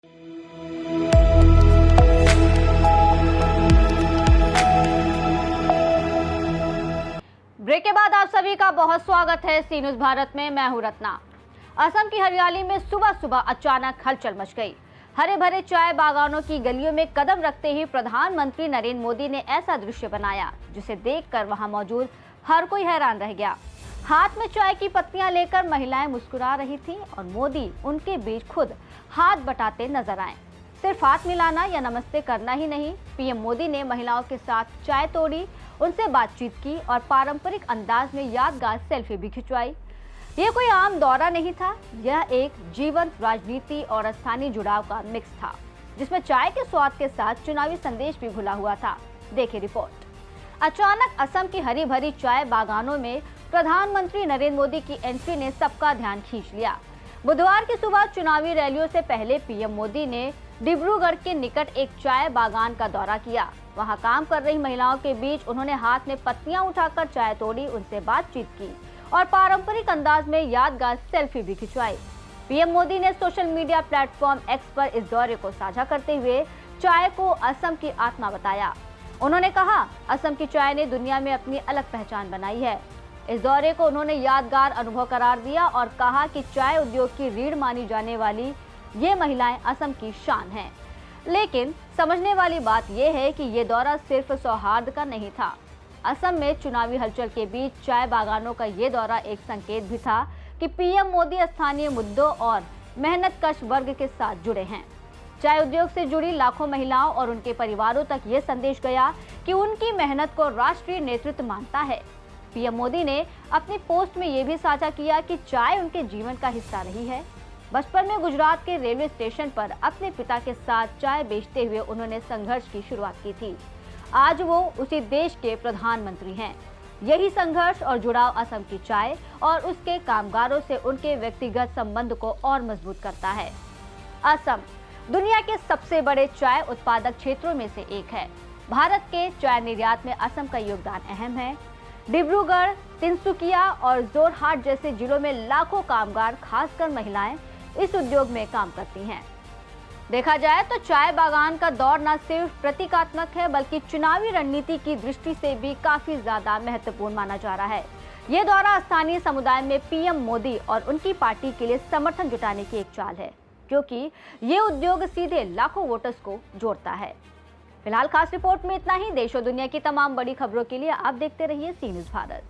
Break के बाद आप सभी का बहुत स्वागत है सी न्यूज़ भारत में। मैं हूं रत्ना। असम की हरियाली में सुबह सुबह अचानक हलचल मच गई। हरे भरे चाय बागानों की गलियों में कदम रखते ही प्रधानमंत्री नरेंद्र मोदी ने ऐसा दृश्य बनाया जिसे देखकर वहां मौजूद हर कोई हैरान रह गया। हाथ में चाय की पत्तियां लेकर महिलाएं मुस्कुरा रही थीं और मोदी उनके बीच खुद हाथ बटाते नजर आए। सिर्फ हाथ मिलाना या नमस्ते करना ही नहीं, पीएम मोदी ने महिलाओं के साथ चाय तोड़ी, उनसे बातचीत की और पारंपरिक अंदाज में यादगार सेल्फी भी खिंचवाई। यह कोई आम दौरा नहीं था, यह एक जीवंत राजनीति और स्थानीय जुड़ाव का मिक्स था, जिसमें चाय के स्वाद के साथ चुनावी संदेश भी घुला हुआ था। देखिए रिपोर्ट। अचानक असम की हरी भरी चाय बागानों में प्रधानमंत्री नरेंद्र मोदी की एंट्री ने सबका ध्यान खींच लिया। बुधवार की सुबह चुनावी रैलियों से पहले पीएम मोदी ने डिब्रूगढ़ के निकट एक चाय बागान का दौरा किया। वहां काम कर रही महिलाओं के बीच उन्होंने हाथ में पत्तियां उठाकर चाय तोड़ी, उनसे बातचीत की और पारंपरिक अंदाज में यादगार सेल्फी भी खिंचवाई। पीएम मोदी ने सोशल मीडिया प्लेटफॉर्म एक्स पर इस दौरे को साझा करते हुए चाय को असम की आत्मा बताया। उन्होंने कहा, असम की चाय ने दुनिया में अपनी अलग पहचान बनाई है। इस दौरे को उन्होंने यादगार अनुभव करार दिया और कहा कि चाय उद्योग की रीढ़ मानी जाने वाली ये महिलाएं असम की शान हैं। लेकिन समझने वाली बात यह है कि ये दौरा सिर्फ सौहार्द का नहीं था। असम में चुनावी हलचल के बीच चाय बागानों का ये दौरा एक संकेत भी था कि पीएम मोदी स्थानीय मुद्दों और मेहनतकश वर्ग के साथ जुड़े हैं। चाय उद्योग से जुड़ी लाखों महिलाओं और उनके परिवारों तक ये संदेश गया कि उनकी मेहनत को राष्ट्रीय नेतृत्व मानता है। पीएम मोदी ने अपनी पोस्ट में ये भी साझा किया कि चाय उनके जीवन का हिस्सा रही है। बचपन में गुजरात के रेलवे स्टेशन पर अपने पिता के साथ चाय बेचते हुए उन्होंने संघर्ष की शुरुआत की थी। आज वो उसी देश के प्रधानमंत्री हैं। यही संघर्ष और जुड़ाव असम की चाय और उसके कामगारों से उनके व्यक्तिगत संबंध को और मजबूत करता है। असम दुनिया के सबसे बड़े चाय उत्पादक क्षेत्रों में से एक है। भारत के चाय निर्यात में असम का योगदान अहम है। डिब्रूगढ़, तिनसुकिया और जोरहाट जैसे जिलों में लाखों कामगार, खासकर महिलाएं, इस उद्योग में काम करती हैं। देखा जाए तो चाय बागान का दौर न सिर्फ प्रतीकात्मक है बल्कि चुनावी रणनीति की दृष्टि से भी काफी ज्यादा महत्वपूर्ण माना जा रहा है। ये दौरा स्थानीय समुदाय में पीएम मोदी और उनकी पार्टी के लिए समर्थन जुटाने की एक चाल है, क्योंकि ये उद्योग सीधे लाखों वोटर्स को जोड़ता है। फिलहाल खास रिपोर्ट में इतना ही। देश और दुनिया की तमाम बड़ी खबरों के लिए आप देखते रहिए सी न्यूज़ भारत।